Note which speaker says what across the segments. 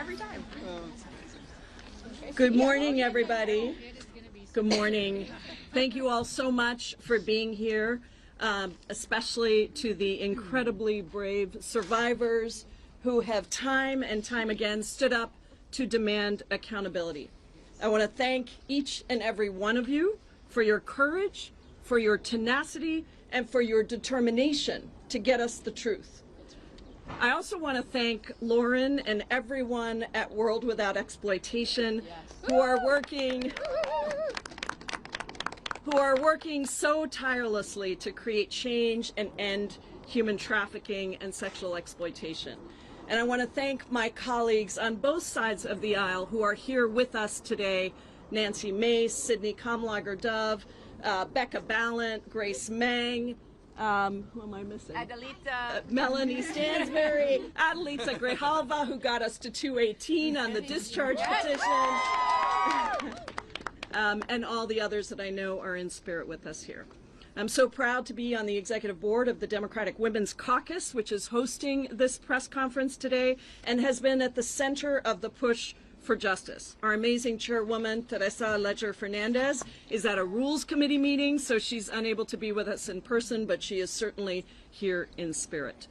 Speaker 1: every time.
Speaker 2: Good morning, everybody. Good morning. Thank you all so much for being here, especially to the incredibly brave survivors who have time and time again stood up to demand accountability. I want to thank each and every one of you for your courage, for your tenacity, and for your determination to get us the truth. I also want to thank Lauren and everyone at World Without Exploitation who are working so tirelessly to create change and end human trafficking and sexual exploitation. And I want to thank my colleagues on both sides of the aisle who are here with us today: Nancy Mace, Sydney Kamlager-Dove, Becca Ballant, Grace Meng, who am I missing?
Speaker 1: Adelita.
Speaker 2: Melanie Stansberry, Adelita Grijalva, who got us to 218 on the discharge petition, and all the others that I know are in spirit with us here. I'm so proud to be on the executive board of the Democratic Women's Caucus, which is hosting this press conference today and has been at the center of the push for justice. Our amazing chairwoman, Teresa Ledger Fernandez, is at a Rules Committee meeting, so she's unable to be with us in person, but she is certainly here in spirit.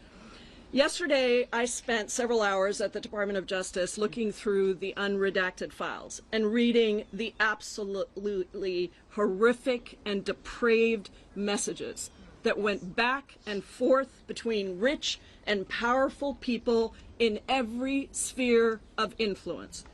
Speaker 2: Yesterday, I spent several hours at the Department of Justice looking through the unredacted files and reading the absolutely horrific and depraved messages that went back and forth between rich and powerful people in every sphere of influence.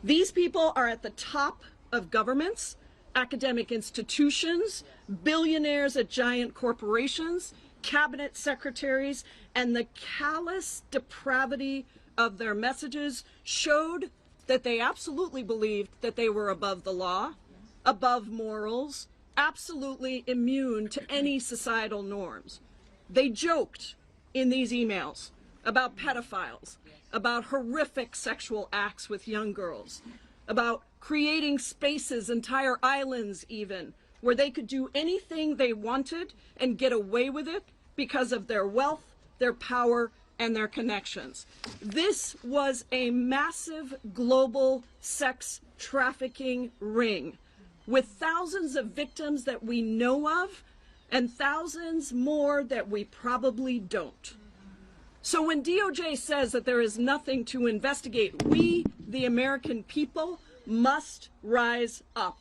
Speaker 2: These people are at the top of governments, academic institutions, billionaires at giant corporations, cabinet secretaries, and the callous depravity of their messages showed that they absolutely believed that they were above the law, above morals, absolutely immune to any societal norms. They joked in these emails about pedophiles, about horrific sexual acts with young girls, about creating spaces, entire islands even, where they could do anything they wanted and get away with it because of their wealth, their power, and their connections. This was a massive global sex trafficking ring with thousands of victims that we know of and thousands more that we probably don't. So when DOJ says that there is nothing to investigate, we, the American people, must rise up.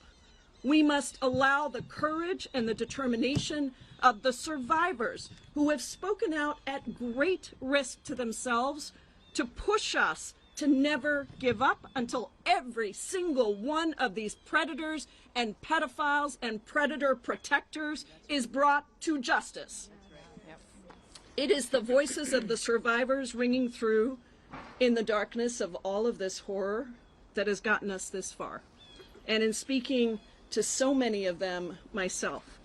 Speaker 2: We must allow the courage and the determination of the survivors who have spoken out at great risk to themselves to push us to never give up until every single one of these predators and pedophiles and predator protectors is brought to justice. It is the voices of the survivors ringing through in the darkness of all of this horror that has gotten us this far. And in speaking to so many of them myself,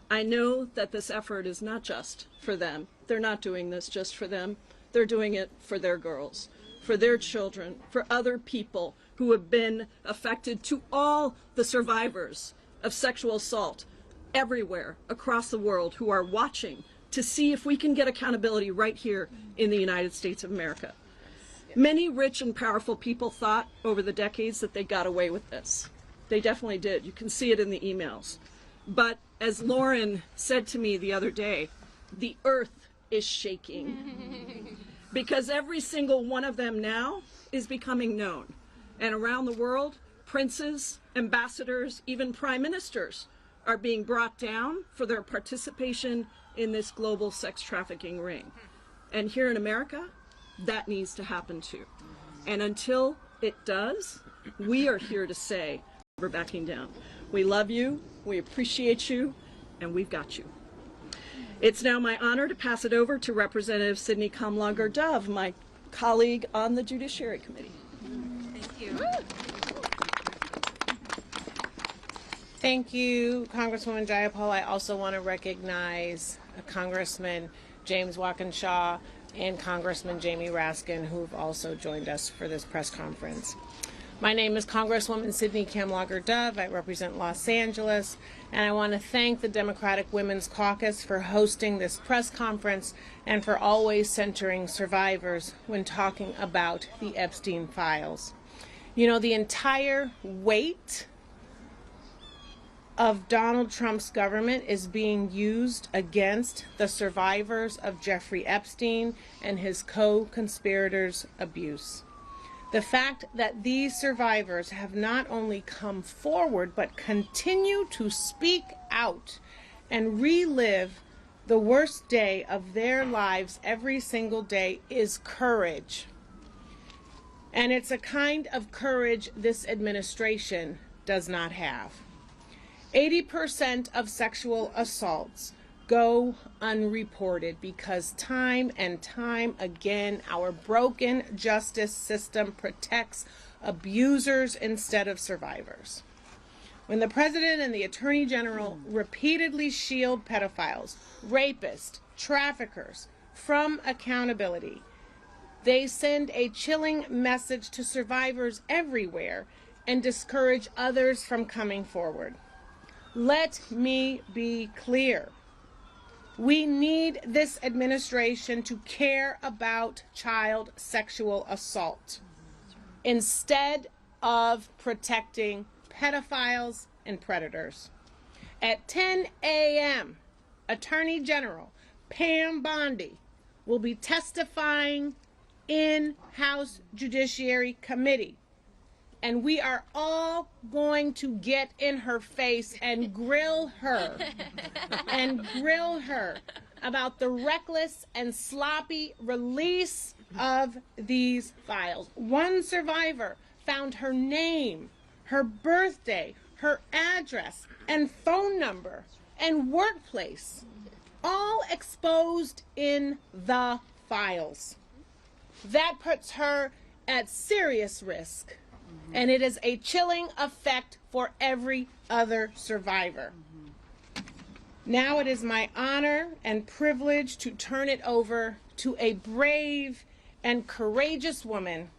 Speaker 2: I know that this effort is not just for them. They're not doing this just for them. They're doing it for their girls, for their children, for other people who have been affected, to all the survivors of sexual assault everywhere across the world who are watching to see if we can get accountability right here in the United States of America. Many rich and powerful people thought over the decades that they got away with this. They definitely did. You can see it in the emails. But as Lauren said to me the other day, the earth is shaking because every single one of them now is becoming known. And around the world, princes, ambassadors, even prime ministers are being brought down for their participation in this global sex trafficking ring. And here in America, that needs to happen too. And until it does, we are here to say we're backing down. We love you, we appreciate you, and we've got you. It's now my honor to pass it over to Representative Sydney Kamlager-Dove, my colleague on the Judiciary Committee.
Speaker 1: Thank you.
Speaker 3: Thank you, Congresswoman Jayapal. I also want to recognize Congressman James Walkinshaw and Congressman Jamie Raskin, who've also joined us for this press conference. My name is Congresswoman Sydney Kamlager-Dove. I represent Los Angeles, and I want to thank the Democratic Women's Caucus for hosting this press conference and for always centering survivors when talking about the Epstein files. You know, the entire weight of Donald Trump's government is being used against the survivors of Jeffrey Epstein and his co-conspirators' abuse. The fact that these survivors have not only come forward but continue to speak out and relive the worst day of their lives every single day is courage. And it's a kind of courage this administration does not have. 80% of sexual assaults go unreported because time and time again our broken justice system protects abusers instead of survivors. When the President and the Attorney General repeatedly shield pedophiles, rapists, traffickers from accountability, they send a chilling message to survivors everywhere and discourage others from coming forward. Let me be clear. We need this administration to care about child sexual assault instead of protecting pedophiles and predators. At 10 a.m., Attorney General Pam Bondi will be testifying in House Judiciary Committee. And we are all going to get in her face and grill her about the reckless and sloppy release of these files. One survivor found her name, her birthday, her address, and phone number, and workplace, all exposed in the files. That puts her at serious risk. And it is a chilling effect for every other survivor. Now it is my honor and privilege to turn it over to a brave and courageous woman,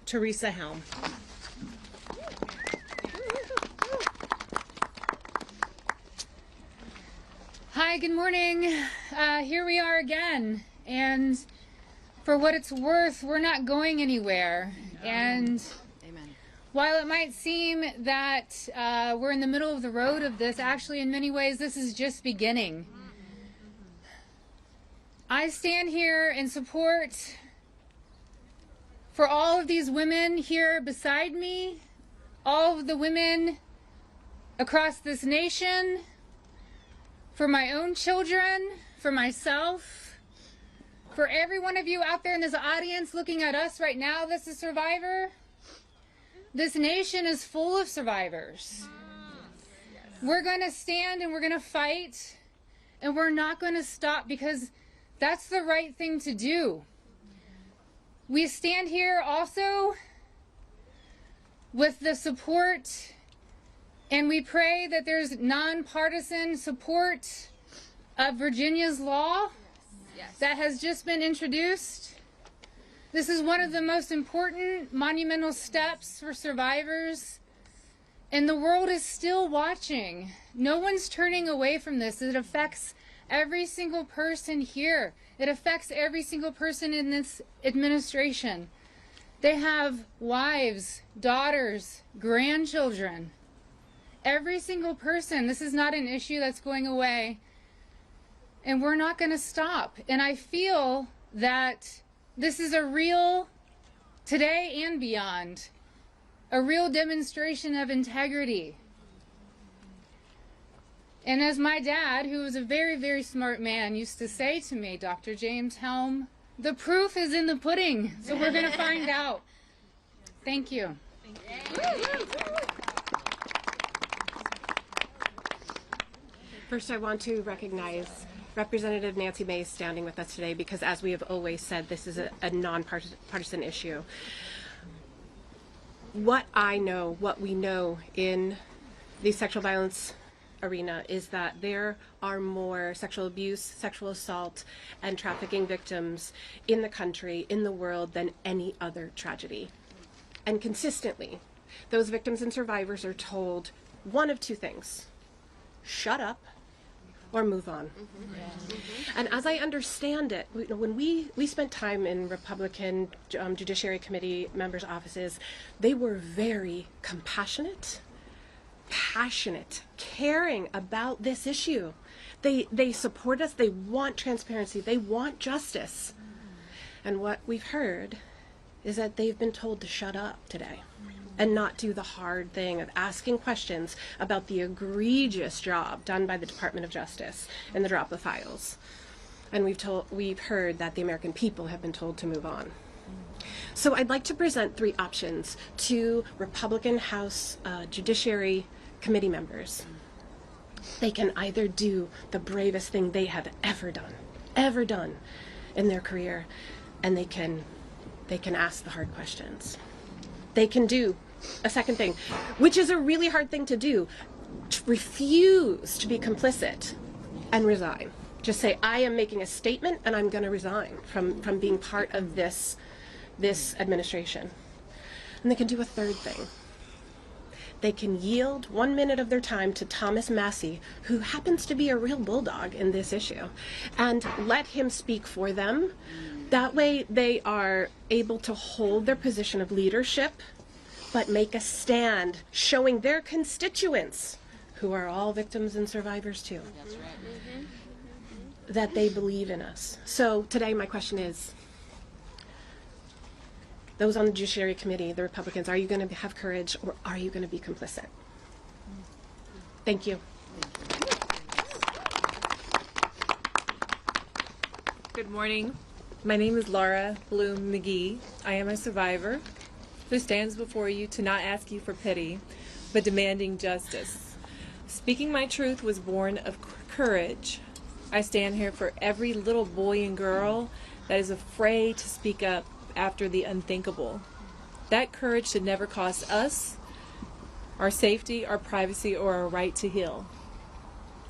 Speaker 3: Teresa Helm.
Speaker 1: Hi, good morning. Here we are again. And for what it's worth, we're not going anywhere. And while it might seem that we're in the middle of the road of this, actually in many ways this is just beginning. I stand here in support for all of these women here beside me, all of the women across this nation, for my own children, for myself, for every one of you out there in this audience looking at us right now that's a survivor. This nation is full of survivors. We're going to stand and we're going to fight, and we're not going to stop because that's the right thing to do. We stand here also with the support, and we pray that there's nonpartisan support of Virginia's law that has just been introduced. This is one of the most important monumental steps for survivors, and the world is still watching. No one's turning away from this. It affects every single person here. It affects every single person in this administration. They have wives, daughters, grandchildren. Every single person. This is not an issue that's going away, and we're not going to stop. And I feel that this is a real, today and beyond, a real demonstration of integrity. And as my dad, who was a very, very smart man, used to say to me, Dr. James Helm, the proof is in the pudding, so we're going to find out. Thank you.
Speaker 4: First, I want to recognize Representative Nancy Mace standing with us today because, as we have always said, this is a nonpartisan issue. What we know in the sexual violence arena is that there are more sexual abuse, sexual assault, and trafficking victims in the country, in the world, than any other tragedy. And consistently, those victims and survivors are told one of two things: shut up or move on. And as I understand it, when we spent time in Republican Judiciary Committee members' offices, they were very compassionate, passionate, caring about this issue. They support us, they want transparency, they want justice. And what we've heard is that they've been told to shut up today and not do the hard thing of asking questions about the egregious job done by the Department of Justice in the drop of files. And we've heard that the American people have been told to move on. So I'd like to present three options to Republican House Judiciary Committee members. They can either do the bravest thing they have ever done in their career, and they can ask the hard questions. They can do a second thing, which is a really hard thing to do: refuse to be complicit and resign. Just say, I am making a statement and I'm going to resign from being part of this administration. And they can do a third thing. They can yield 1 minute of their time to Thomas Massie, who happens to be a real bulldog in this issue, and let him speak for them. That way they are able to hold their position of leadership, but make a stand showing their constituents, who are all victims and survivors too, that they believe in us. So today my question is, those on the Judiciary Committee, the Republicans, are you going to have courage, or are you going to be complicit? Thank you.
Speaker 5: Good morning. My name is Laura Bloom McGee. I am a survivor who stands before you to not ask you for pity, but demanding justice. Speaking my truth was born of courage. I stand here for every little boy and girl that is afraid to speak up after the unthinkable. That courage should never cost us our safety, our privacy, or our right to heal.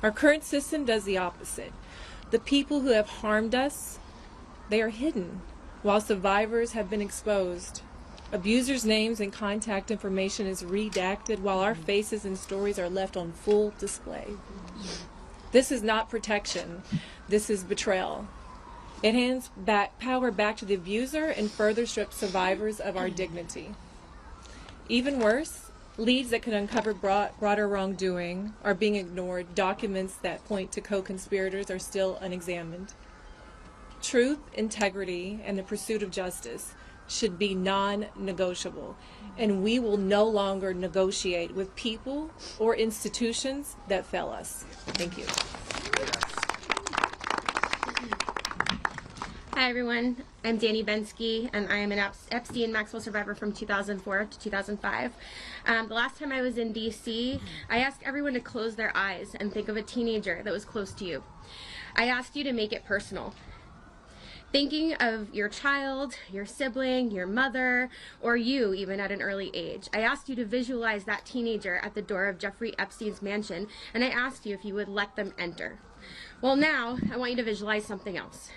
Speaker 5: Our current system does the opposite. The people who have harmed us, they are hidden, while survivors have been exposed. Abusers' names and contact information is redacted, while our faces and stories are left on full display. This is not protection. This is betrayal. It hands power back to the abuser and further strips survivors of our dignity. Even worse, leads that could uncover broader wrongdoing are being ignored. Documents that point to co-conspirators are still unexamined. Truth, integrity, and the pursuit of justice should be non-negotiable, and we will no longer negotiate with people or institutions that fail us. Thank you.
Speaker 6: Hi everyone, I'm Danny Bensky, and I am an Epstein Maxwell survivor from 2004 to 2005. The last time I was in DC, I asked everyone to close their eyes and think of a teenager that was close to you. I asked you to make it personal. Thinking of your child, your sibling, your mother, or you even at an early age. I asked you to visualize that teenager at the door of Jeffrey Epstein's mansion, and I asked you if you would let them enter. Well, now I want you to visualize something else.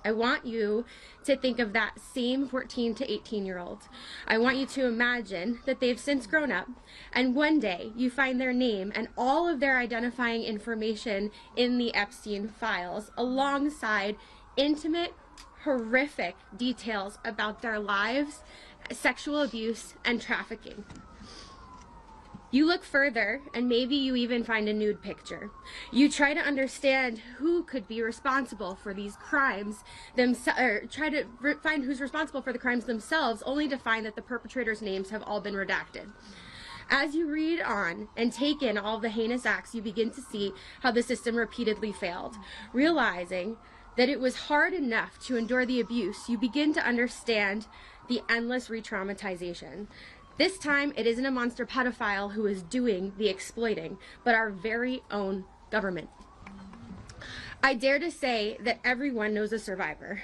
Speaker 6: I want you to think of that same 14 to 18-year-old. I want you to imagine that they've since grown up, and one day you find their name and all of their identifying information in the Epstein files, alongside intimate, horrific details about their lives, sexual abuse, and trafficking. You look further, and maybe you even find a nude picture. You try to understand who could be responsible for these crimes, or try to find who's responsible for the crimes themselves, only to find that the perpetrators' names have all been redacted. As you read on and take in all the heinous acts, you begin to see how the system repeatedly failed. Realizing that it was hard enough to endure the abuse, you begin to understand the endless retraumatization. This time, it isn't a monster pedophile who is doing the exploiting, but our very own government. I dare to say that everyone knows a survivor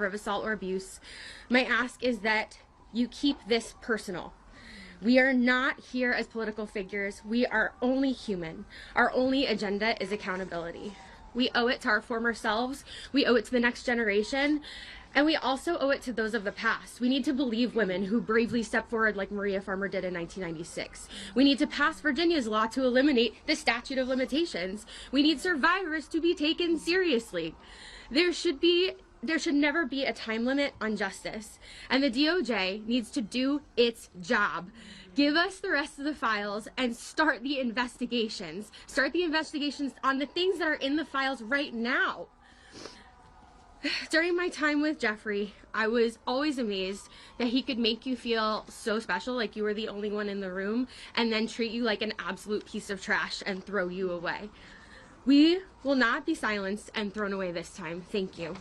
Speaker 6: of assault or abuse. My ask is that you keep this personal. We are not here as political figures. We are only human. Our only agenda is accountability. We owe it to our former selves. We owe it to the next generation. And we also owe it to those of the past. We need to believe women who bravely stepped forward like Maria Farmer did in 1996. We need to pass Virginia's law to eliminate the statute of limitations. We need survivors to be taken seriously. There should never be a time limit on justice. And the DOJ needs to do its job. Give us the rest of the files and start the investigations. Start the investigations on the things that are in the files right now. During my time with Jeffrey, I was always amazed that he could make you feel so special, like you were the only one in the room, and then treat you like an absolute piece of trash and throw you away. We will not be silenced and thrown away this time. Thank you.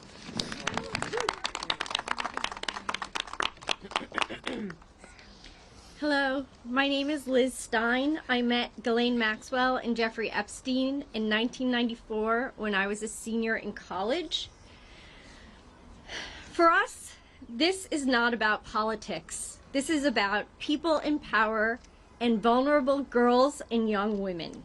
Speaker 7: Hello, my name is Liz Stein. I met Ghislaine Maxwell and Jeffrey Epstein in 1994 when I was a senior in college. For us, this is not about politics. This is about people in power and vulnerable girls and young women.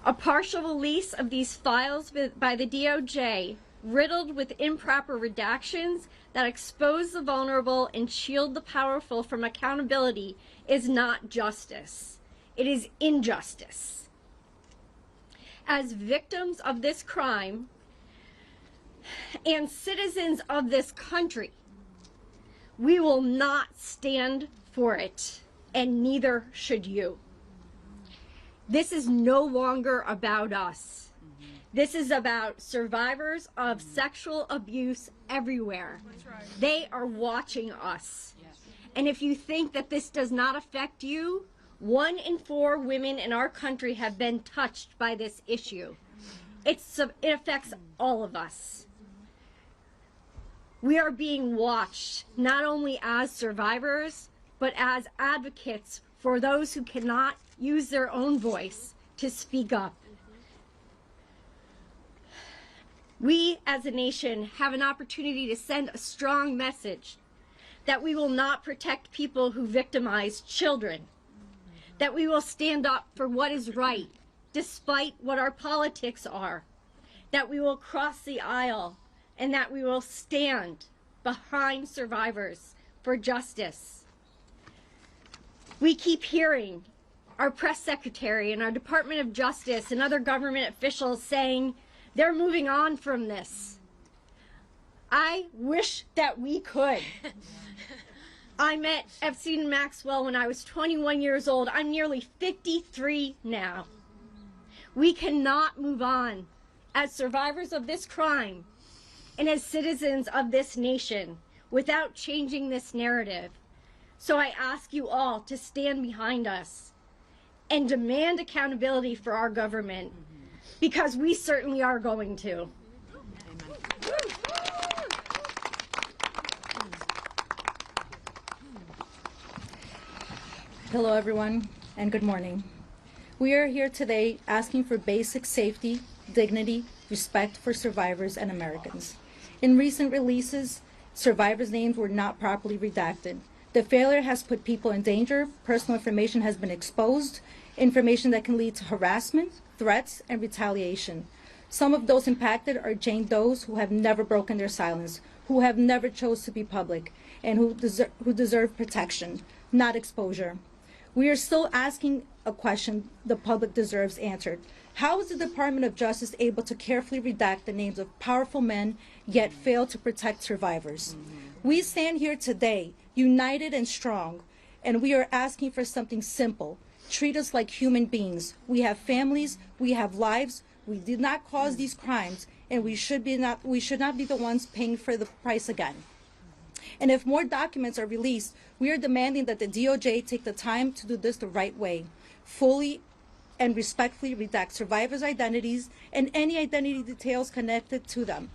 Speaker 7: A partial release of these files by the DOJ, riddled with improper redactions that expose the vulnerable and shield the powerful from accountability, is not justice. It is injustice. As victims of this crime and citizens of this country, we will not stand for it, and neither should you. This is no longer about us. This is about survivors of sexual abuse everywhere. That's right. They are watching us. Yes. And if you think that this does not affect you, 1 in 4 women in our country have been touched by this issue. It affects all of us. We are being watched not only as survivors, but as advocates for those who cannot use their own voice to speak up. We as a nation have an opportunity to send a strong message that we will not protect people who victimize children, that we will stand up for what is right despite what our politics are, that we will cross the aisle, and that we will stand behind survivors for justice. We keep hearing our press secretary and our Department of Justice and other government officials saying they're moving on from this. I wish that we could. I met Epstein and Maxwell when I was 21 years old. I'm nearly 53 now. We cannot move on as survivors of this crime and as citizens of this nation without changing this narrative. So I ask you all to stand behind us and demand accountability for our government, because we certainly are going to.
Speaker 8: Hello everyone, and good morning. We are here today asking for basic safety, dignity, respect for survivors and Americans. In recent releases, survivors' names were not properly redacted. The failure has put people in danger, personal information has been exposed, information that can lead to harassment, threats, and retaliation. Some of those impacted are Jane Does who have never broken their silence, who have never chose to be public, and who deserve protection, not exposure. We are still asking a question the public deserves answered. How is the Department of Justice able to carefully redact the names of powerful men, yet fail to protect survivors? We stand here today, united and strong, and we are asking for something simple. Treat us like human beings. We have families, we have lives, we did not cause these crimes, and we should not be the ones paying for the price again. And if more documents are released, we are demanding that the DOJ take the time to do this the right way, fully and respectfully redact survivors' identities and any identity details connected to them.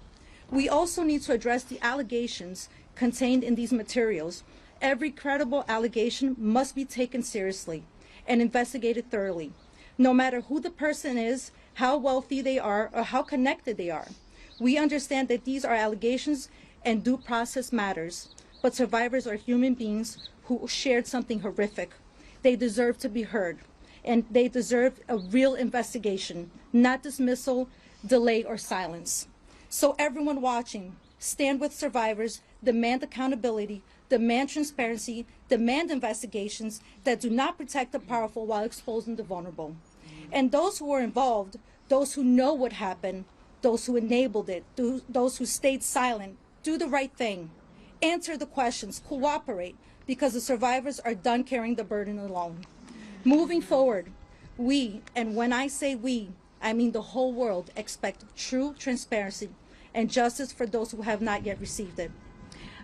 Speaker 8: We also need to address the allegations contained in these materials. Every credible allegation must be taken seriously and investigated thoroughly, no matter who the person is, how wealthy they are, or how connected they are. We understand that these are allegations and due process matters, but survivors are human beings who shared something horrific. They deserve to be heard, and they deserve a real investigation, not dismissal, delay, or silence. So everyone watching, stand with survivors, demand accountability, demand transparency, demand investigations that do not protect the powerful while exposing the vulnerable. And those who are involved, those who know what happened, those who enabled it, those who stayed silent, do the right thing. Answer the questions, cooperate, because the survivors are done carrying the burden alone. Moving forward, we, and when I say we, I mean the whole world, expect true transparency and justice for those who have not yet received it.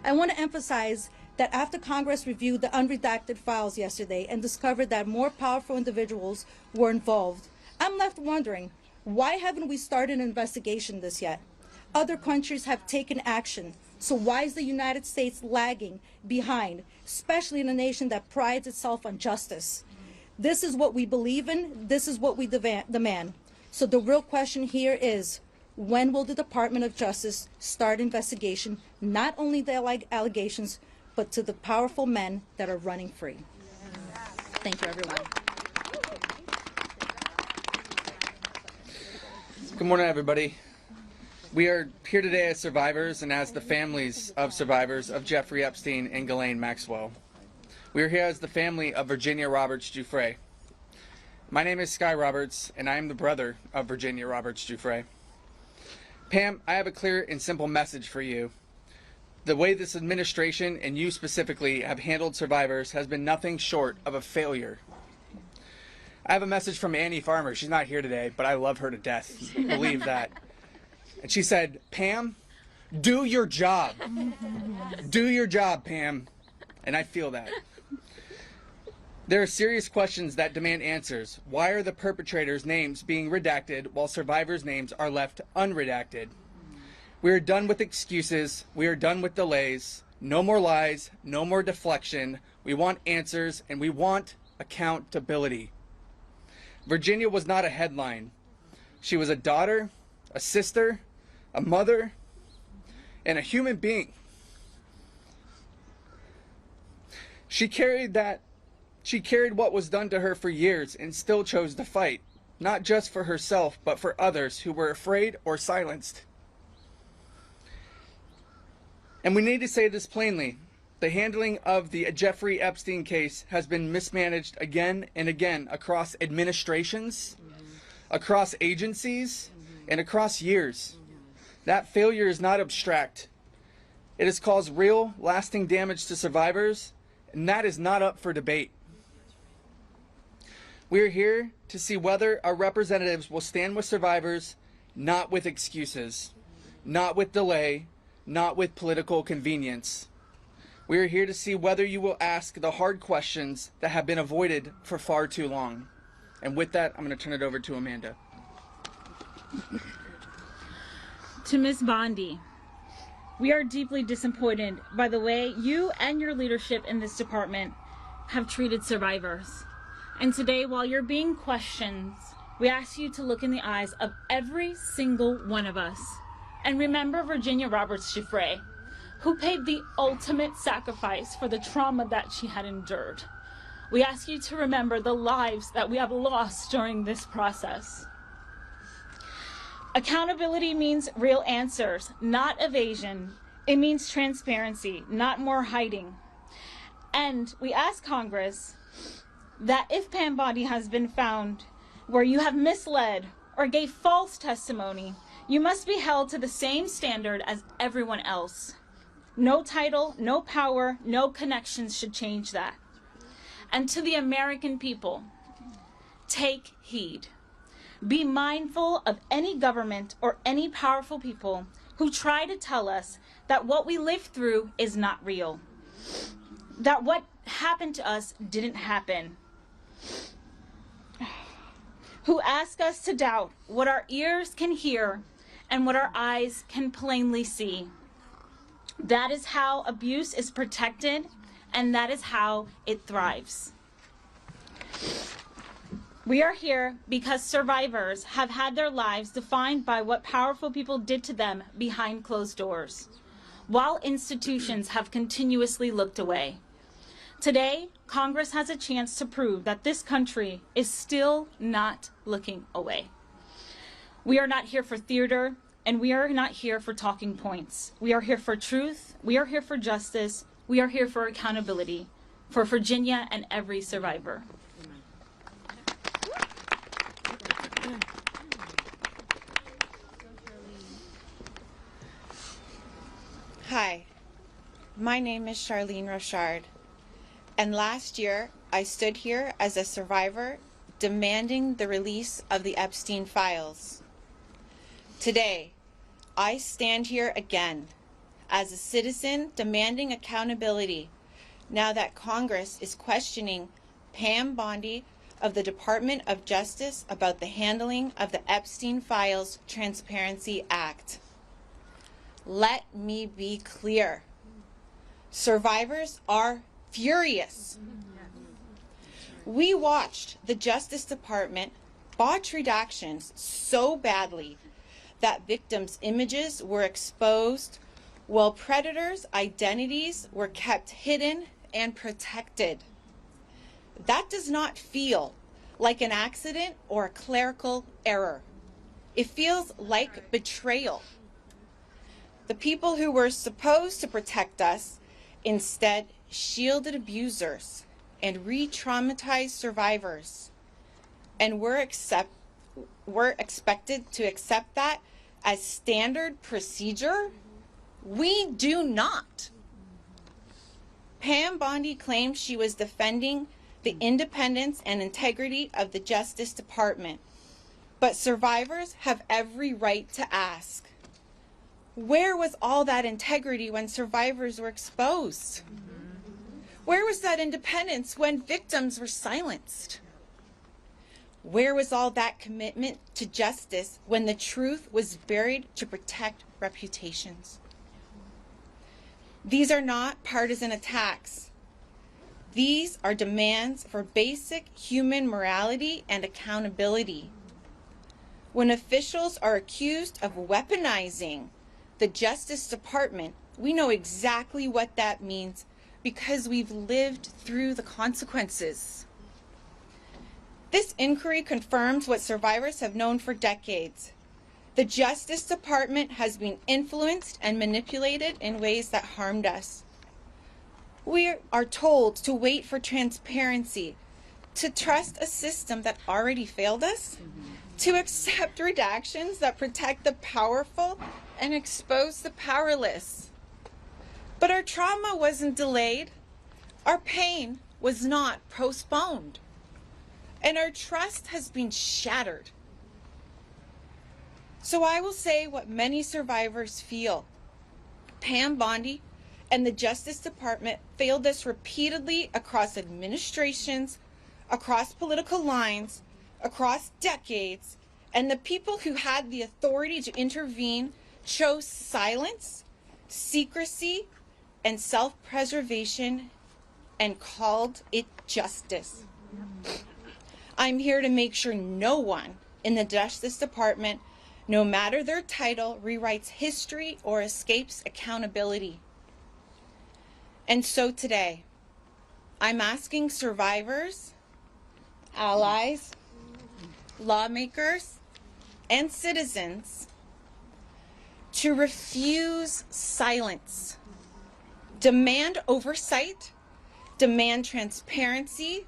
Speaker 8: I want to emphasize that after Congress reviewed the unredacted files yesterday and discovered that more powerful individuals were involved, I'm left wondering, why haven't we started an investigation this yet? Other countries have taken action, so why is the United States lagging behind, especially in a nation that prides itself on justice? This is what we believe in, this is what we demand. So the real question here is, when will the Department of Justice start investigation, not only the allegations, but to the powerful men that are running free? Thank you, everyone.
Speaker 9: Good morning, everybody. We are here today as survivors and as the families of survivors of Jeffrey Epstein and Ghislaine Maxwell. We are here as the family of Virginia Roberts Giuffre. My name is Sky Roberts, and I am the brother of Virginia Roberts Giuffre. Pam, I have a clear and simple message for you. The way this administration, and you specifically, have handled survivors has been nothing short of a failure. I have a message from Annie Farmer. She's not here today, but I love her to death. Believe that. And she said, Pam, do your job. Do your job, Pam. And I feel that. There are serious questions that demand answers. Why are the perpetrators' names being redacted while survivors' names are left unredacted? We are done with excuses. We are done with delays. No more lies. No more deflection. We want answers, and we want accountability. Virginia was not a headline. She was a daughter, a sister, a mother, and a human being. She carried what was done to her for years and still chose to fight, not just for herself, but for others who were afraid or silenced. And we need to say this plainly. The handling of the Jeffrey Epstein case has been mismanaged again and again across administrations, across agencies, and across years. That failure is not abstract. It has caused real, lasting damage to survivors, and that is not up for debate. We are here to see whether our representatives will stand with survivors, not with excuses, not with delay, not with political convenience. We are here to see whether you will ask the hard questions that have been avoided for far too long. And with that, I'm going to turn it over to Amanda.
Speaker 10: To Ms. Bondi, we are deeply disappointed by the way you and your leadership in this department have treated survivors. And today, while you're being questioned, we ask you to look in the eyes of every single one of us and remember Virginia Roberts Giuffre, who paid the ultimate sacrifice for the trauma that she had endured. We ask you to remember the lives that we have lost during this process. Accountability means real answers, not evasion. It means transparency, not more hiding. And we ask Congress that if Pam Bondi has been found where you have misled or gave false testimony, you must be held to the same standard as everyone else. No title, no power, no connections should change that. And to the American people, take heed. Be mindful of any government or any powerful people who try to tell us that what we lived through is not real, that what happened to us didn't happen, who ask us to doubt what our ears can hear and what our eyes can plainly see. That is how abuse is protected, and that is how it thrives. We are here because survivors have had their lives defined by what powerful people did to them behind closed doors, while institutions have continuously looked away. Today, Congress has a chance to prove that this country is still not looking away. We are not here for theater, and we are not here for talking points. We are here for truth. We are here for justice. We are here for accountability for Virginia and every survivor.
Speaker 11: Hi, my name is Charlene Rochard, and last year I stood here as a survivor demanding the release of the Epstein files. Today, I stand here again as a citizen demanding accountability now that Congress is questioning Pam Bondi of the Department of Justice about the handling of the Epstein Files Transparency Act. Let me be clear. Survivors are furious. We watched the Justice Department botch redactions so badly that victims' images were exposed while predators' identities were kept hidden and protected. That does not feel like an accident or a clerical error. It feels like betrayal. The people who were supposed to protect us instead shielded abusers and re-traumatized survivors. And we're expected to accept that as standard procedure? We do not. Pam Bondi claimed she was defending the independence and integrity of the Justice Department. But survivors have every right to ask, where was all that integrity when survivors were exposed? Where was that independence when victims were silenced? Where was all that commitment to justice when the truth was buried to protect reputations? These are not partisan attacks. These are demands for basic human morality and accountability. When officials are accused of weaponizing the Justice Department, we know exactly what that means because we've lived through the consequences. This inquiry confirms what survivors have known for decades. The Justice Department has been influenced and manipulated in ways that harmed us. We are told to wait for transparency, to trust a system that already failed us, to accept redactions that protect the powerful and expose the powerless. But our trauma wasn't delayed. Our pain was not postponed. And our trust has been shattered. So I will say what many survivors feel. Pam Bondi and the Justice Department failed us repeatedly across administrations, across political lines, across decades, and the people who had the authority to intervene chose silence, secrecy, and self-preservation and called it justice. I'm here to make sure no one in the Justice Department, no matter their title, rewrites history or escapes accountability. And so today, I'm asking survivors, allies, lawmakers, and citizens to refuse silence, demand oversight, demand transparency,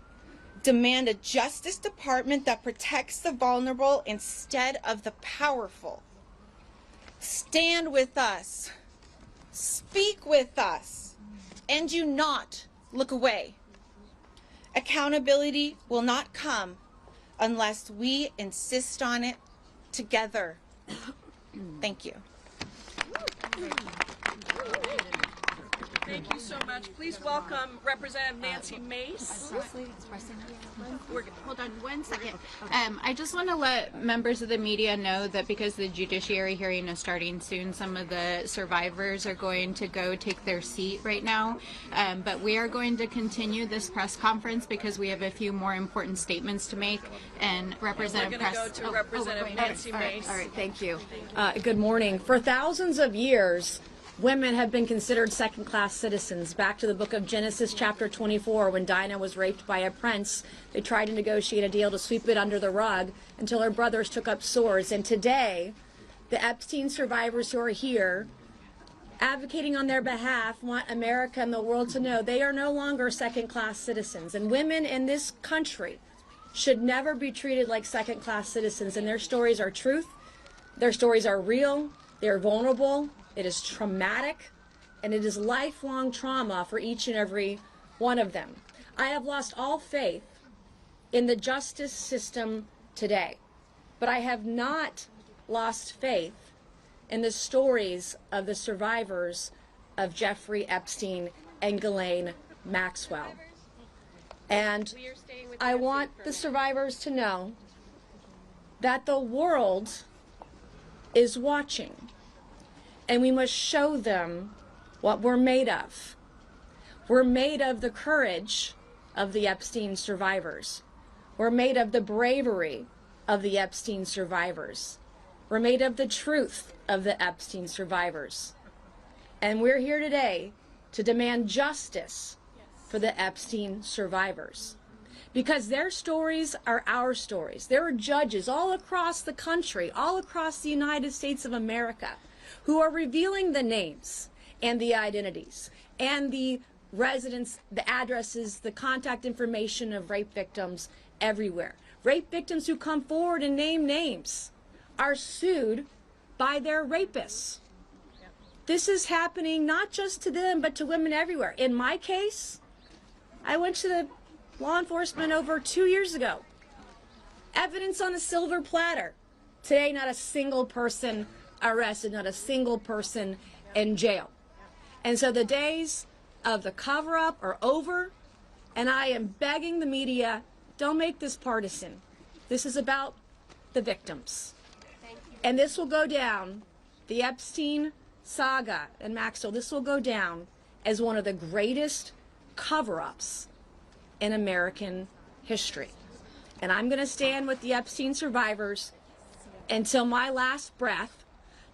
Speaker 11: demand a Justice Department that protects the vulnerable instead of the powerful. Stand with us, speak with us, and do not look away. Accountability will not come unless we insist on it together. Thank you.
Speaker 2: Thank you so much. Please welcome Representative Nancy Mace.
Speaker 12: Hold on 1 second. I just want to let members of the media know that because the judiciary hearing is starting soon, some of the survivors are going to go take their seat right now. But we are going to continue this press conference because we have a few more important statements to make. And Representative
Speaker 2: We're going to go to Representative Nancy Mace.
Speaker 13: All right, thank you. Good morning. For thousands of years, women have been considered second-class citizens. Back to the book of Genesis, chapter 24, when Dinah was raped by a prince, they tried to negotiate a deal to sweep it under the rug until her brothers took up swords. And today, the Epstein survivors who are here, advocating on their behalf, want America and the world to know they are no longer second-class citizens. And women in this country should never be treated like second-class citizens. And their stories are truth. Their stories are real. They're vulnerable. It is traumatic. And it is lifelong trauma for each and every one of them. I have lost all faith in the justice system today. But I have not lost faith in the stories of the survivors of Jeffrey Epstein and Ghislaine Maxwell. And I want the survivors to know that the world is watching, and we must show them what we're made of. We're made of the courage of the Epstein survivors. We're made of the bravery of the Epstein survivors. We're made of the truth of the Epstein survivors. And we're here today to demand justice for the Epstein survivors, because their stories are our stories. There are judges all across the country, all across the United States of America, who are revealing the names and the identities and the residents, the addresses, the contact information of rape victims everywhere. Rape victims who come forward and name names are sued by their rapists. This is happening not just to them, but to women everywhere. In my case, I went to the law enforcement over 2 years ago. Evidence on a silver platter. Today, not a single person arrested, not a single person in jail. And so the days of the cover-up are over, and I am begging the media, don't make this partisan. This is about the victims. And this will go down, the Epstein saga and Maxwell, this will go down as one of the greatest cover-ups in American history. And I'm going to stand with the Epstein survivors until my last breath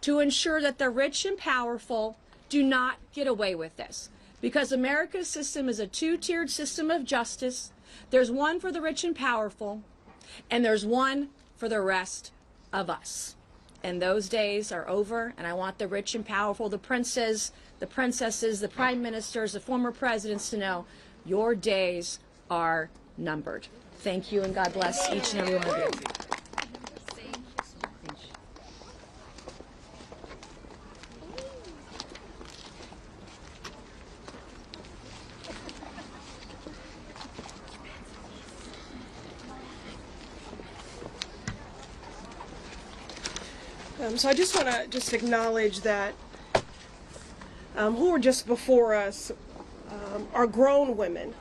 Speaker 13: to ensure that the rich and powerful do not get away with this. Because America's system is a two-tiered system of justice. There's one for the rich and powerful, and there's one for the rest of us. And those days are over, and I want the rich and powerful, the princes, the princesses, the prime ministers, the former presidents to know your days are numbered. Thank you, and God bless each and every one of you.
Speaker 3: So I just want to acknowledge that who were just before us are grown women.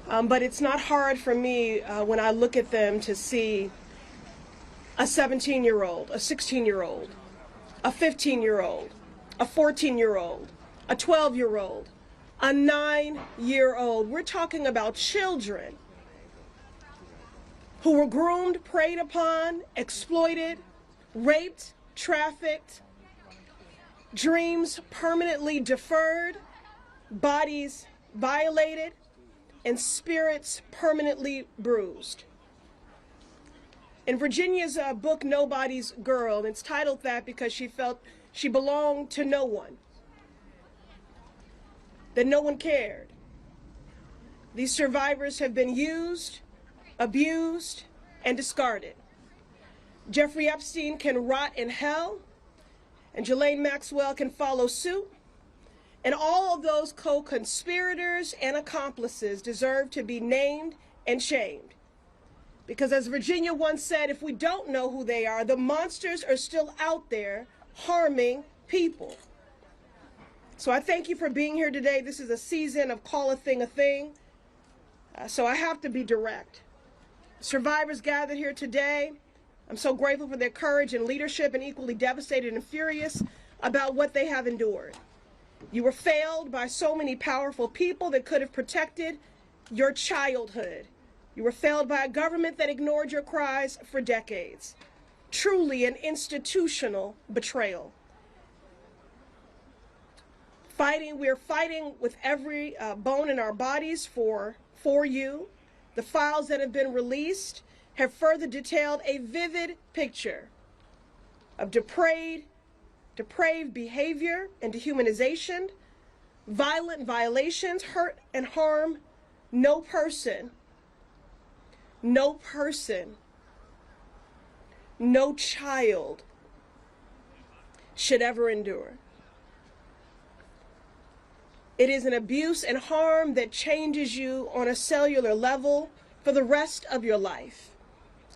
Speaker 3: But it's not hard for me when I look at them to see a 17-year-old, a 16-year-old, a 15-year-old, a 14-year-old, a 12-year-old, a 9-year-old. We're talking about children who were groomed, preyed upon, exploited, raped, trafficked, dreams permanently deferred, bodies violated, and spirits permanently bruised. In Virginia's book, Nobody's Girl, it's titled that because she felt she belonged to no one, that no one cared. These survivors have been used, abused, and discarded. Jeffrey Epstein can rot in hell, and Ghislaine Maxwell can follow suit, and all of those co-conspirators and accomplices deserve to be named and shamed. Because as Virginia once said, if we don't know who they are, the monsters are still out there harming people. So I thank you for being here today. This is a season of call a thing a thing. So I have to be direct. Survivors gathered here today, I'm so grateful for their courage and leadership, and equally devastated and furious about what they have endured. You were failed by so many powerful people that could have protected your childhood. You were failed by a government that ignored your cries for decades. Truly an institutional betrayal. We're fighting with every bone in our bodies for you. The files that have been released have further detailed a vivid picture
Speaker 14: of depraved behavior and dehumanization, violent violations, hurt and harm, no person, no child should ever endure. It is an abuse and harm that changes you on a cellular level for the rest of your life.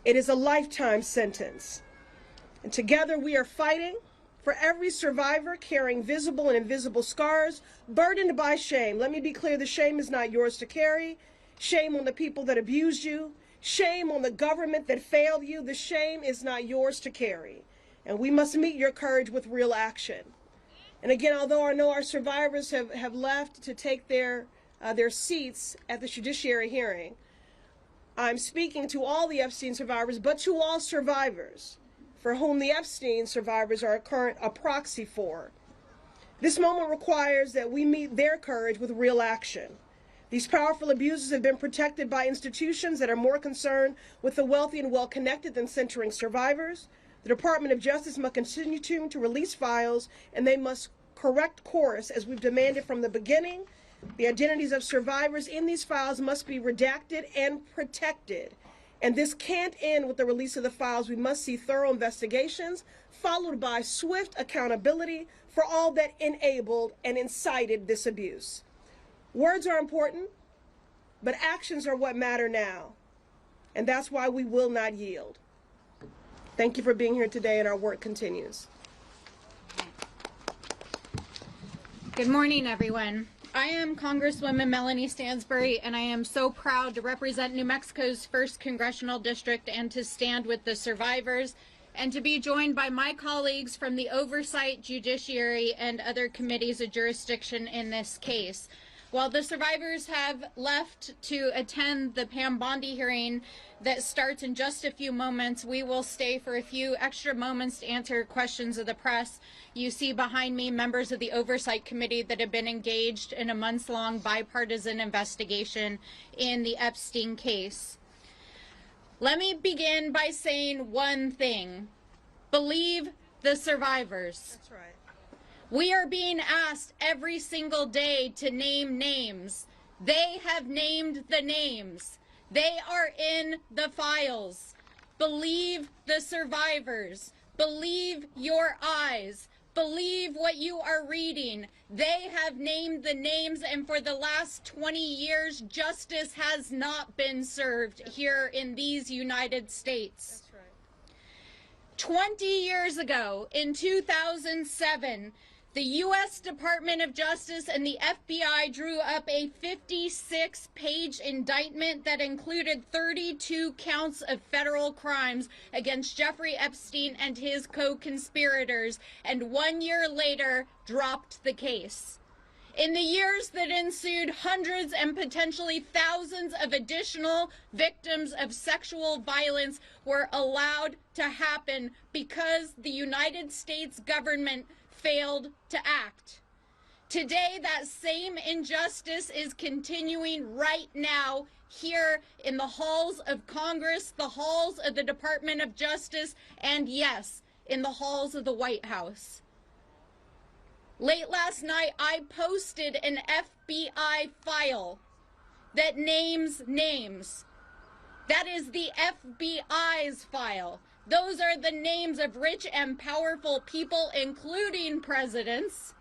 Speaker 14: It is a lifetime sentence. And together we are fighting for every survivor carrying visible and invisible scars, burdened by shame. Let me be clear, the shame is not yours to carry. Shame on the people that abused you. Shame on the government that failed you. The shame is not yours to carry. And we must meet your courage with real action. And again, although I know our survivors have left to take their seats at the judiciary hearing, I'm speaking to all the Epstein survivors, but to all survivors for whom the Epstein survivors are a proxy for. This moment requires that we meet their courage with real action. These powerful abusers have been protected by institutions that are more concerned with the wealthy and well-connected than centering survivors. The Department of Justice must continue to release files, and they must correct course as we've demanded from the beginning. The identities of survivors in these files must be redacted and protected. And this can't end with the release of the files. We must see thorough investigations followed by swift accountability for all that enabled and incited this abuse. Words are important, but actions are what matter now. And that's why we will not yield. Thank you for being here today, and our work continues.
Speaker 12: Good morning, everyone. I am Congresswoman Melanie Stansbury, and I am so proud to represent New Mexico's 1st Congressional District and to stand with the survivors and to be joined by my colleagues from the Oversight, Judiciary, and other committees of jurisdiction in this case. While the survivors have left to attend the Pam Bondi hearing that starts in just a few moments, we will stay for a few extra moments to answer questions of the press. You see behind me members of the Oversight Committee that have been engaged in a months-long bipartisan investigation in the Epstein case. Let me begin by saying one thing. Believe the survivors.
Speaker 14: That's right.
Speaker 12: We are being asked every single day to name names. They have named the names. They are in the files. Believe the survivors. Believe your eyes. Believe what you are reading. They have named the names, and for the last 20 years, justice has not been served here in these United States.
Speaker 14: That's right.
Speaker 12: 20 years ago, in 2007, the U.S. Department of Justice and the FBI drew up a 56-page indictment that included 32 counts of federal crimes against Jeffrey Epstein and his co-conspirators, and 1 year later dropped the case. In the years that ensued, hundreds and potentially thousands of additional victims of sexual violence were allowed to happen because the United States government failed to act. Today, that same injustice is continuing right now here in the halls of Congress, the halls of the Department of Justice, and yes, in the halls of the White House. Late last night, I posted an FBI file that names names. That is the FBI's file. Those are the names of rich and powerful people, including presidents,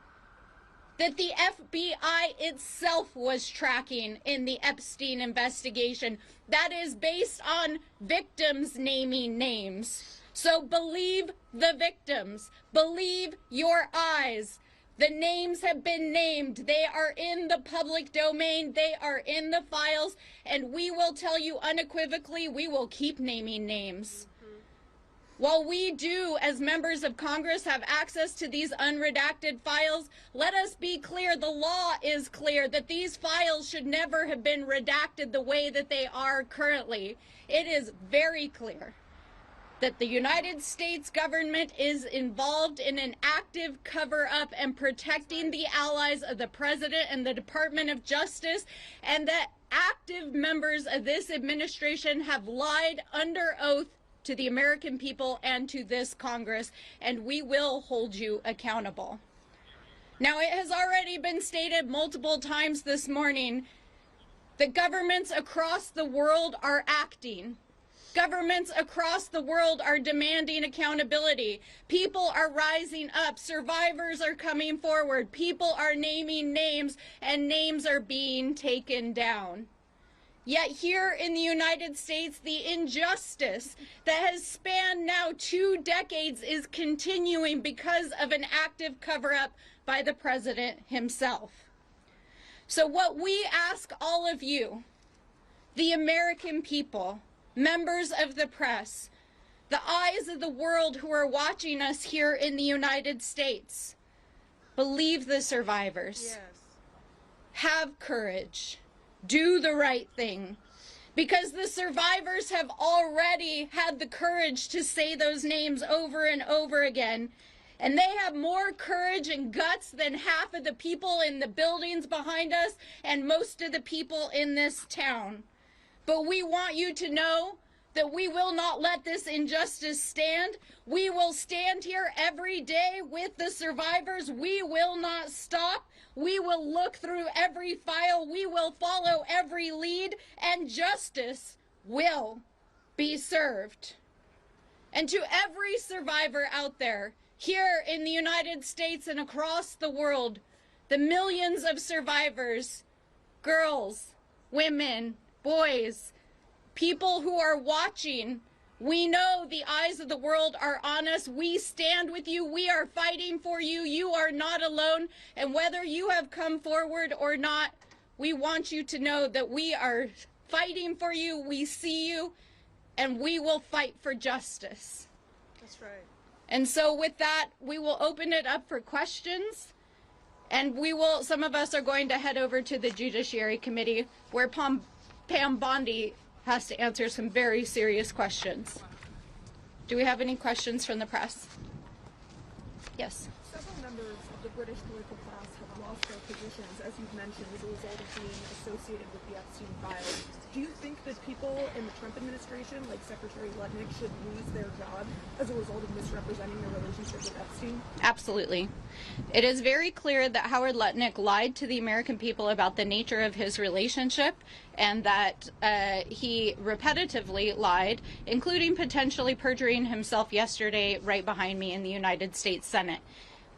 Speaker 12: that the FBI itself was tracking in the Epstein investigation. That is based on victims naming names. So believe the victims. Believe your eyes. The names have been named. They are in the public domain. They are in the files. And we will tell you unequivocally, we will keep naming names. While we do, as members of Congress, have access to these unredacted files, let us be clear, the law is clear that these files should never have been redacted the way that they are currently. It is very clear that the United States government is involved in an active cover-up and protecting the allies of the President and the Department of Justice, and that active members of this administration have lied under oath to the American people and to this Congress, and we will hold you accountable. Now, it has already been stated multiple times this morning that governments across the world are acting. Governments across the world are demanding accountability. People are rising up. Survivors are coming forward. People are naming names, and names are being taken down. Yet here in the United States, the injustice that has spanned now 2 decades is continuing because of an active cover-up by the president himself. So what we ask all of you, the American people, members of the press, the eyes of the world who are watching us here in the United States, believe the survivors. Yes. Have courage. Do the right thing. Because the survivors have already had the courage to say those names over and over again. And they have more courage and guts than half of the people in the buildings behind us and most of the people in this town. But we want you to know that we will not let this injustice stand. We will stand here every day with the survivors. We will not stop. We will look through every file. We will follow every lead, and justice will be served. And to every survivor out there, here in the United States and across the world, the millions of survivors, girls, women, boys, people who are watching, we know the eyes of the world are on us. We stand with you. We are fighting for you. You are not alone. And whether you have come forward or not, we want you to know that we are fighting for you. We see you, and we will fight for justice.
Speaker 2: That's right.
Speaker 12: And so with that, we will open it up for questions. And some of us are going to head over to the Judiciary Committee, where Pam Bondi has to answer some very serious questions. Do we have any questions from the press? Yes.
Speaker 15: Several members of the British political class have lost their positions, as you've mentioned, as a result of being associated with the Epstein files. Do you think that people in the Trump administration, like Secretary Lutnick, should lose their job as a result of misrepresenting their relationship with Epstein?
Speaker 12: Absolutely. It is very clear that Howard Lutnick lied to the American people about the nature of his relationship, and that he repetitively lied, including potentially perjuring himself yesterday right behind me in the United States Senate.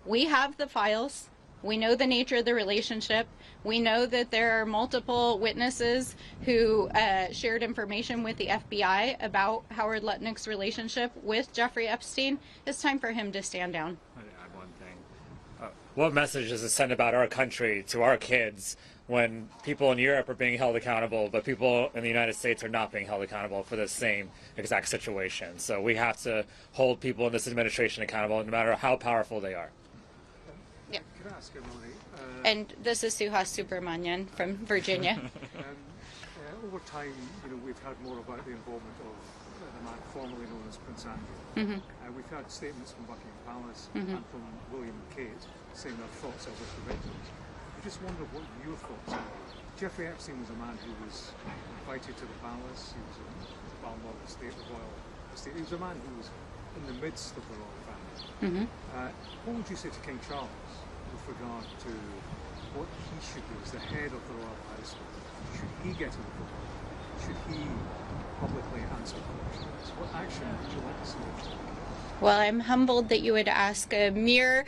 Speaker 12: We have the files. We know the nature of the relationship. We know that there are multiple witnesses who shared information with the FBI about Howard Lutnick's relationship with Jeffrey Epstein. It's time for him to stand down.
Speaker 16: I'll add one thing. What message does it send about our country to our kids when people in Europe are being held accountable, but people in the United States are not being held accountable for the same exact situation? So we have to hold people in this administration accountable, no matter how powerful they are.
Speaker 12: Yeah.
Speaker 17: Can I ask Emily?
Speaker 12: And this is Suhas Subramanian from Virginia.
Speaker 17: Over time, we've heard more about the involvement of the man formerly known as Prince Andrew.
Speaker 12: Mm-hmm.
Speaker 17: We've had statements from Buckingham Palace
Speaker 12: Mm-hmm.
Speaker 17: and from William and Kate saying their thoughts are with the victims. I just wonder what your thoughts are. Jeffrey Epstein was a man who was invited to the palace. He was a Balmoral estate, the royal estate. He was a man who was in the midst of the royal family.
Speaker 12: Mm-hmm.
Speaker 17: What would you say to King Charles with regard to what he should do as the head of the royal household? Should he get involved? Should he publicly answer questions? What action would you like to see?
Speaker 12: Well, I'm humbled that you would ask a mere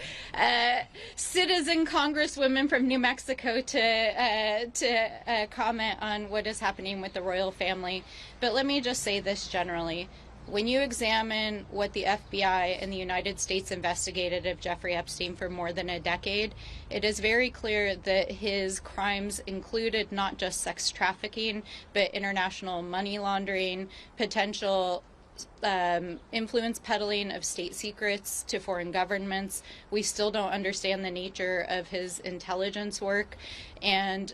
Speaker 12: citizen congresswoman from New Mexico to comment on what is happening with the royal family. But let me just say this generally. When you examine what the FBI and the United States investigated of Jeffrey Epstein for more than a decade, it is very clear that his crimes included not just sex trafficking, but international money laundering, potential influence peddling of state secrets to foreign governments. We still don't understand the nature of his intelligence work, and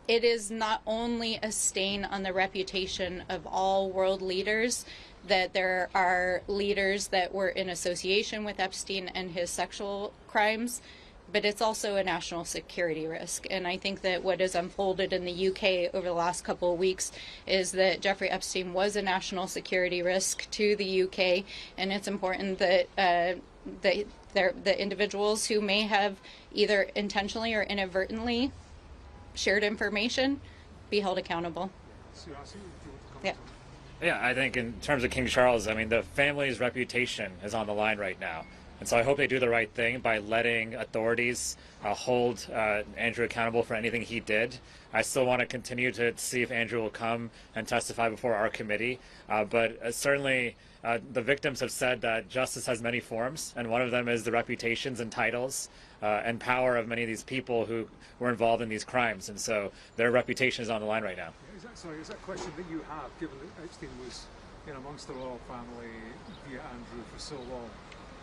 Speaker 12: it is not only a stain on the reputation of all world leaders that there are leaders that were in association with Epstein and his sexual crimes. but it's also a national security risk. And I think that what has unfolded in the UK over the last couple of weeks is that Jeffrey Epstein was a national security risk to the UK, and it's important that the individuals who may have either intentionally or inadvertently shared information be held accountable. Yeah.
Speaker 16: Yeah, I think in terms of King Charles, I mean, the family's reputation is on the line right now. And so I hope they do the right thing by letting authorities hold Andrew accountable for anything he did. I still want to continue to see if Andrew will come and testify before our committee. But certainly the victims have said that justice has many forms, and one of them is the reputations and titles and power of many of these people who were involved in these crimes. And so their reputation is on the line right now.
Speaker 17: Is that a question that you have, given that Epstein was in amongst the royal family via Andrew for so long?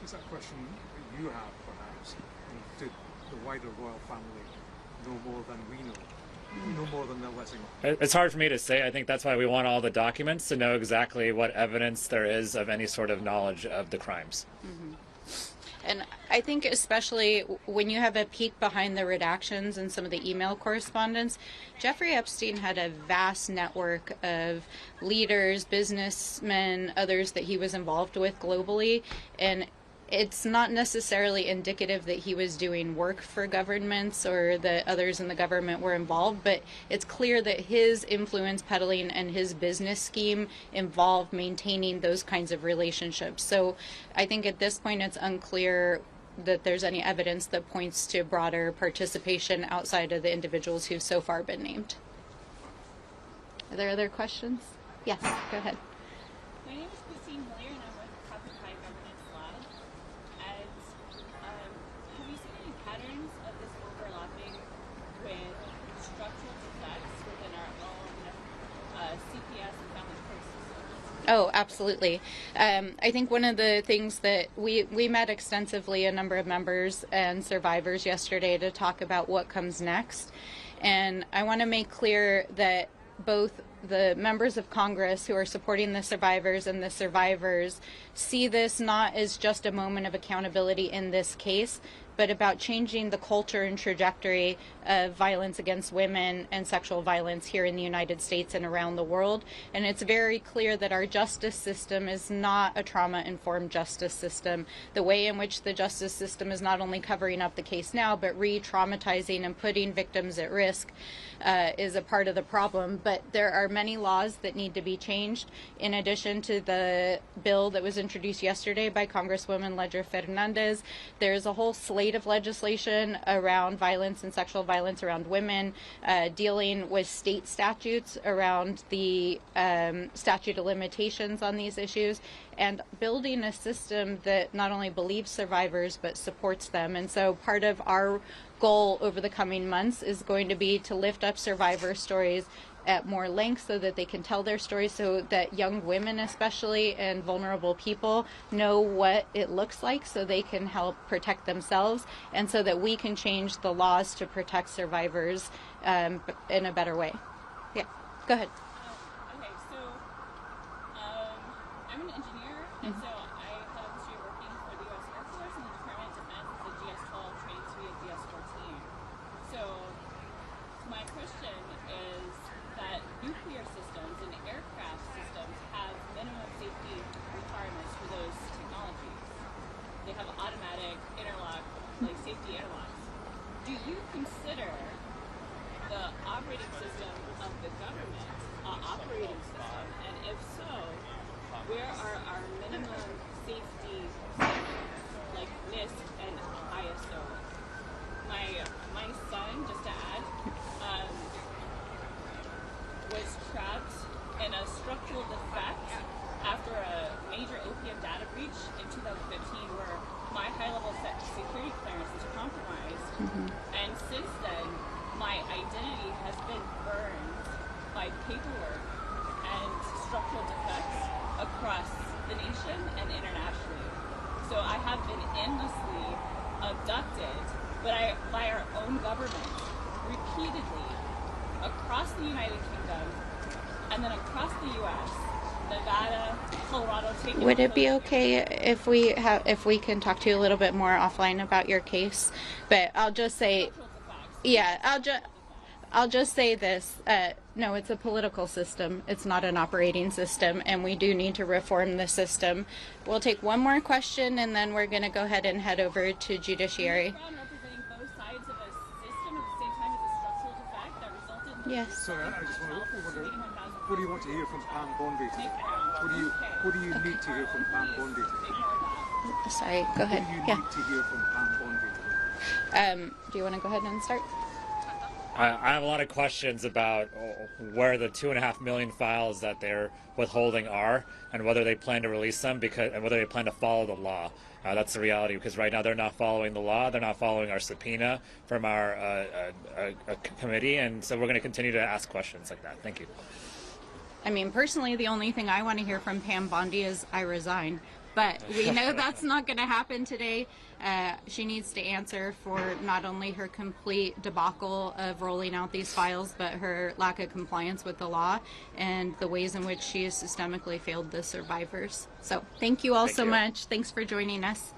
Speaker 17: Is that a question that you have, perhaps? Did the wider royal family know more than we know? No more than they're letting on?
Speaker 16: It's hard for me to say. I think that's why we want all the documents to know exactly what evidence there is of any sort of knowledge of the crimes.
Speaker 12: Mm-hmm. And I think especially when you have a peek behind the redactions and some of the email correspondence, Jeffrey Epstein had a vast network of leaders, businessmen, others that he was involved with globally. And it's not necessarily indicative that he was doing work for governments or that others in the government were involved, but it's clear that his influence peddling and his business scheme involved maintaining those kinds of relationships. So I think at this point it's unclear that there's any evidence that points to broader participation outside of the individuals who've so far been named. Are there other questions? Yes, go ahead.
Speaker 18: My name is Christine Hillier, and I'm with Testifies Governance Lab. And have you seen any patterns of this overlapping with structural defects within our own CPS and family court systems?
Speaker 12: Oh, absolutely. I think one of the things that we met extensively, a number of members and survivors yesterday, to talk about what comes next. And I want to make clear that both the members of Congress who are supporting the survivors and the survivors see this not as just a moment of accountability in this case, but about changing the culture and trajectory of violence against women and sexual violence here in the United States and around the world. And it's very clear that our justice system is not a trauma-informed justice system. The way in which the justice system is not only covering up the case now, but re-traumatizing and putting victims at risk is a part of the problem. But there are many laws that need to be changed. In addition to the bill that was introduced yesterday by Congresswoman Ledger Fernandez, there's a whole slate of legislation around violence and sexual violence around women, dealing with state statutes around the statute of limitations on these issues, and building a system that not only believes survivors but supports them. And so part of our goal over the coming months is going to be to lift up survivor stories at more length so that they can tell their stories, so that young women especially and vulnerable people know what it looks like so they can help protect themselves, and so that we can change the laws to protect survivors in a better way. Yeah, go ahead.
Speaker 18: Okay, so I'm an engineer, and so I have a history of working for the U.S. Air Force and the Department of Defense as a GS-12 trained to be a DS-14. So my question is that nuclear systems and aircraft systems have minimum safety requirements for those technologies. They have automatic interlock, like safety interlocks. Do you consider the operating system of the government an operating system? And if so, where are our minimum safety standards, like NIST and ISO? My son, just to add, was trapped in a structural defect after a major opium data breach in 2015 where my high-level security clearance was compromised. And since then, my identity has been burned by paperwork and structural defects across the nation and internationally. So I have been endlessly abducted by our own government repeatedly across the United Kingdom and then across the U.S. Nevada, Colorado taken.
Speaker 12: Would it be okay if we can talk to you a little bit more offline about your case? But I'll just say, yeah, I'll just say this. No, it's a political system. It's not an operating system, and we do need to reform the system. We'll take one more question, and then we're going to go ahead and head over to judiciary.
Speaker 18: Representing both sides of a system at the same time as a structural defect that resulted in.
Speaker 12: Yes.
Speaker 17: Sorry, I just wonder, what do you want to hear from Pam Bondi today? What do you need to hear from Pam Bondi today?
Speaker 12: Sorry, go ahead.
Speaker 17: What do you need to hear from Pam Bondi today?
Speaker 12: Do you want to go ahead and start?
Speaker 16: I have a lot of questions about where the 2.5 million files that they're withholding are, and whether they plan to release them, and whether they plan to follow the law. That's the reality, because right now they're not following the law. They're not following our subpoena from our committee, and so we're going to continue to ask questions like that. Thank you.
Speaker 12: I mean, personally, the only thing I want to hear from Pam Bondi is I resign. But we know that's not going to happen today. She needs to answer for not only her complete debacle of rolling out these files, but her lack of compliance with the law and the ways in which she has systemically failed the survivors. So thank you all so much. Thanks for joining us.